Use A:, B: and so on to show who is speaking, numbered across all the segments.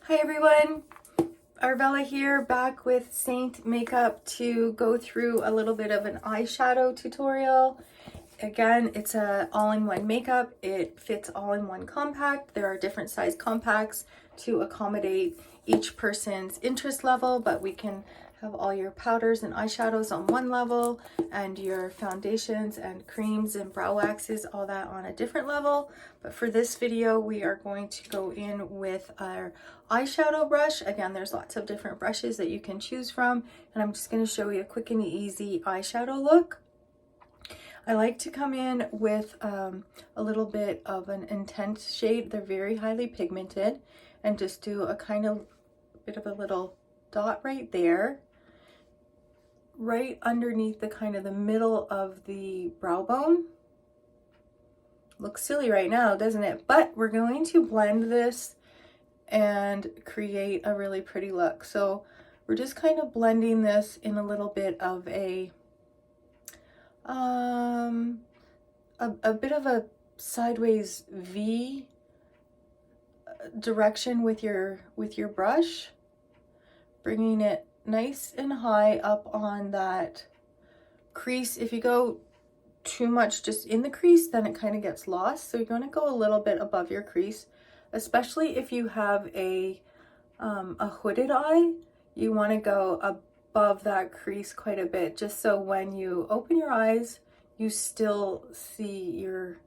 A: Hi everyone, Arvella here, back with Seint Makeup to go through a little bit of an eyeshadow tutorial. Again, it's a all-in-one makeup. It fits all in one compact. There are different size compacts to accommodate each person's interest level, but we can have all your powders and eyeshadows on one level and your foundations and creams and brow waxes, all that on a different level. But for this video, we are going to go in with our eyeshadow brush. Again, there's lots of different brushes that you can choose from, and I'm just going to show you a quick and easy eyeshadow look. I like to come in with a little bit of an intense shade. They're very highly pigmented, and just do a kind of bit of a little dot right there, right underneath the kind of the middle of the brow bone. Looks silly right now, doesn't it? But we're going to blend this and create a really pretty look. So we're just kind of blending this in a little bit of a bit of a sideways V direction with your brush, bringing it nice and high up on that crease. If you go too much just in the crease, then it kind of gets lost. So you're going to go a little bit above your crease, especially if you have a hooded eye. You want to go above that crease quite a bit, just so when you open your eyes, you still see your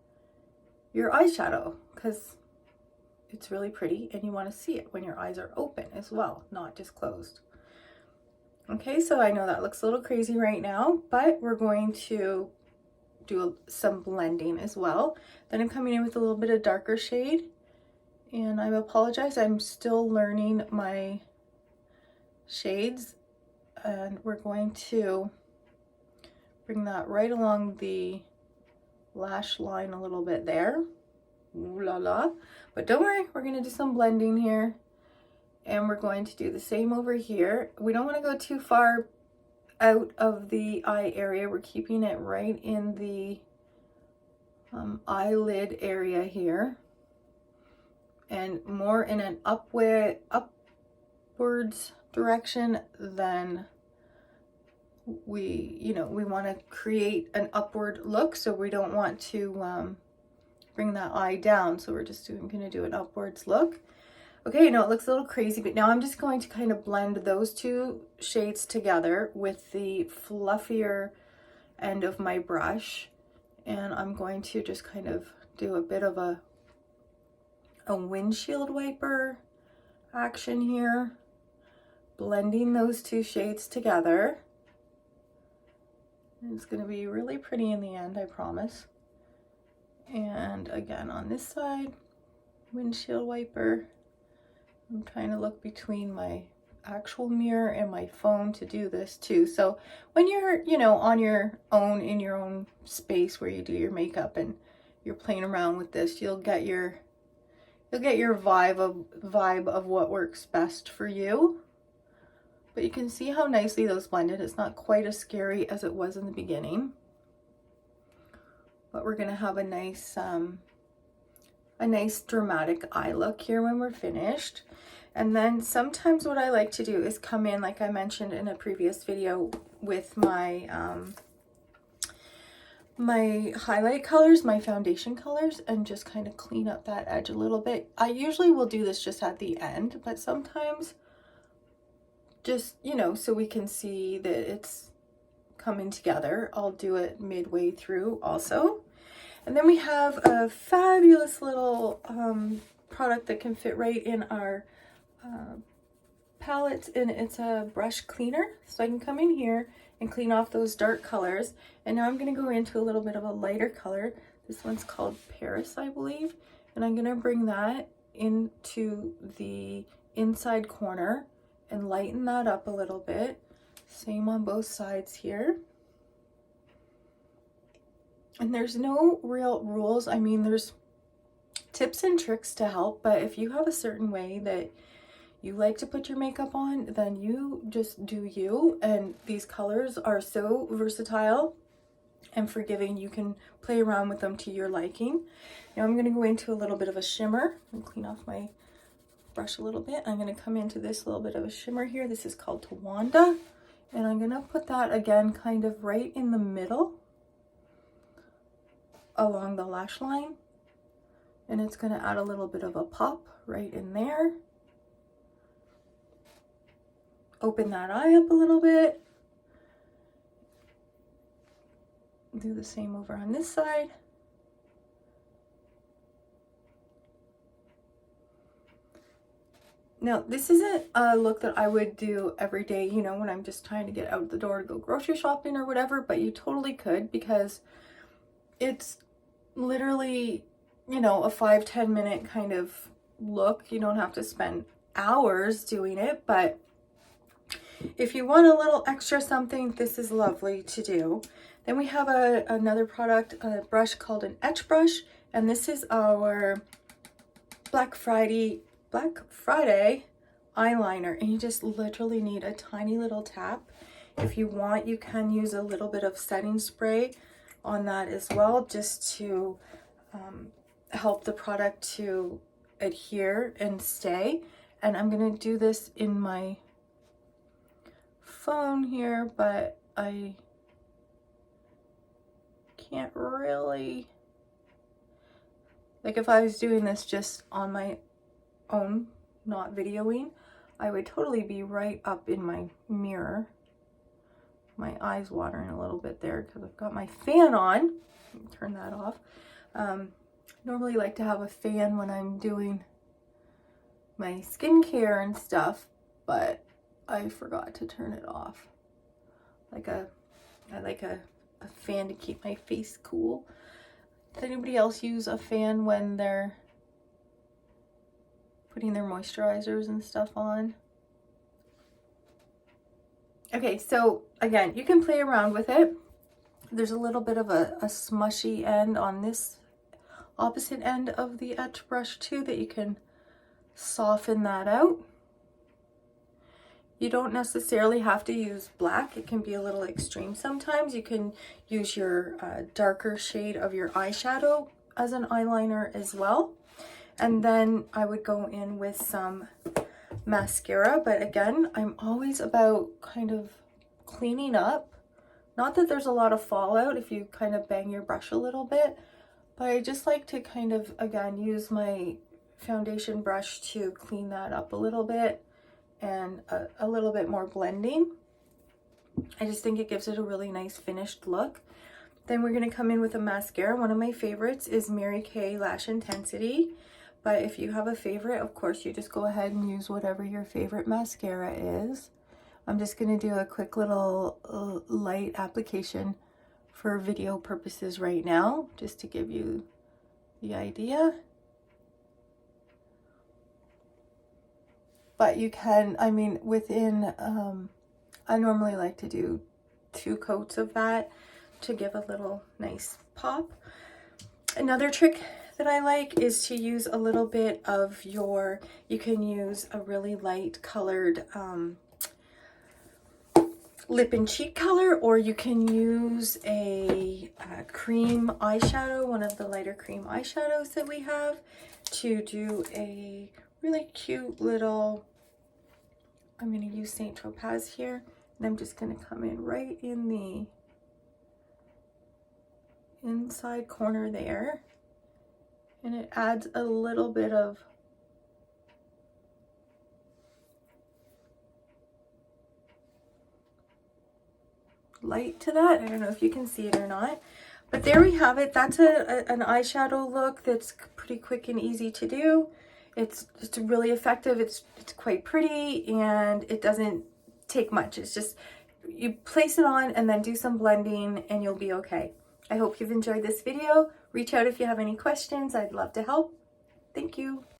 A: eyeshadow, because it's really pretty and you want to see it when your eyes are open as well, not just closed. Okay, so I know that looks a little crazy right now, but we're going to do some blending as well. Then I'm coming in with a little bit of darker shade, and I apologize, I'm still learning my shades, and we're going to bring that right along the lash line a little bit there. Ooh la la. But don't worry, we're going to do some blending here, and we're going to do the same over here. We don't want to go too far out of the eye area. We're keeping it right in the eyelid area here, and more in an upwards direction than we want to create an upward look, so we don't want to bring that eye down. So we're just going to do an upwards look. Okay, now it looks a little crazy, but now I'm just going to kind of blend those two shades together with the fluffier end of my brush, and I'm going to just kind of do a bit of a windshield wiper action here, blending those two shades together. And it's going to be really pretty in the end, I promise. And again, on this side, windshield wiper. I'm trying to look between my actual mirror and my phone to do this too. So when you're, on your own, in your own space where you do your makeup and you're playing around with this, you'll get your vibe of what works best for you. But you can see how nicely those blended. It's not quite as scary as it was in the beginning. But we're gonna have a nice dramatic eye look here when we're finished. And then sometimes what I like to do is come in, like I mentioned in a previous video, with my my highlight colors, my foundation colors, and just kind of clean up that edge a little bit. I usually will do this just at the end, but sometimes just, so we can see that it's coming together, I'll do it midway through also. And then we have a fabulous little product that can fit right in our palette, and it's a brush cleaner. So I can come in here and clean off those dark colors. And now I'm going to go into a little bit of a lighter color. This one's called Paris, I believe. And I'm going to bring that into the inside corner and lighten that up a little bit. Same on both sides here. And there's no real rules. I mean, there's tips and tricks to help, but if you have a certain way that you like to put your makeup on, then you just do you. And these colors are so versatile and forgiving. You can play around with them to your liking. Now I'm going to go into a little bit of a shimmer and clean off my brush a little bit. I'm going to come into this little bit of a shimmer here. This is called Tawanda. And I'm going to put that again kind of right in the middle along the lash line. And it's going to add a little bit of a pop right in there. Open that eye up a little bit. Do the same over on this side. Now, this isn't a look that I would do every day, you know, when I'm just trying to get out the door to go grocery shopping or whatever, but you totally could, because it's literally, you know, a 5-10 minute kind of look. You don't have to spend hours doing it, but if you want a little extra something, this is lovely to do. Then we have another product, a brush called an etch brush, and this is our Black Friday eyeliner, and you just literally need a tiny little tap. If you want, you can use a little bit of setting spray on that as well, just to help the product to adhere and stay. And I'm gonna do this in my phone here, but I can't really, like, if I was doing this just on my own, not videoing, I would totally be right up in my mirror. My eyes watering a little bit there because I've got my fan on. Turn that off. Normally like to have a fan when I'm doing my skincare and stuff, but I forgot to turn it off. I like a fan to keep my face cool. Does anybody else use a fan when they're putting their moisturizers and stuff on? Okay, so again, you can play around with it. There's a little bit of a smushy end on this opposite end of the etch brush too, that you can soften that out. You don't necessarily have to use black. It can be a little extreme sometimes. You can use your darker shade of your eyeshadow as an eyeliner as well. And then I would go in with some mascara, but again, I'm always about kind of cleaning up. Not that there's a lot of fallout if you kind of bang your brush a little bit, but I just like to kind of, again, use my foundation brush to clean that up a little bit, and a little bit more blending. I just think it gives it a really nice finished look. Then we're going to come in with a mascara. One of my favorites is Mary Kay Lash Intensity, but if you have a favorite, of course, you just go ahead and use whatever your favorite mascara is. I'm just going to do a quick little light application for video purposes right now, just to give you the idea. But you can, I mean, within, I normally like to do 2 coats of that to give a little nice pop. Another trick that I like is to use a little bit of your, you can use a really light colored lip and cheek color, or you can use a cream eyeshadow, one of the lighter cream eyeshadows that we have, to do a really cute little, I'm going to use Saint Topaz here, and I'm just going to come in right in the inside corner there, and it adds a little bit of light to that. I don't know if you can see it or not, but there we have it. That's an eyeshadow look that's pretty quick and easy to do. It's really effective. It's quite pretty, and it doesn't take much. It's just, you place it on and then do some blending and you'll be okay. I hope you've enjoyed this video. Reach out if you have any questions. I'd love to help. Thank you.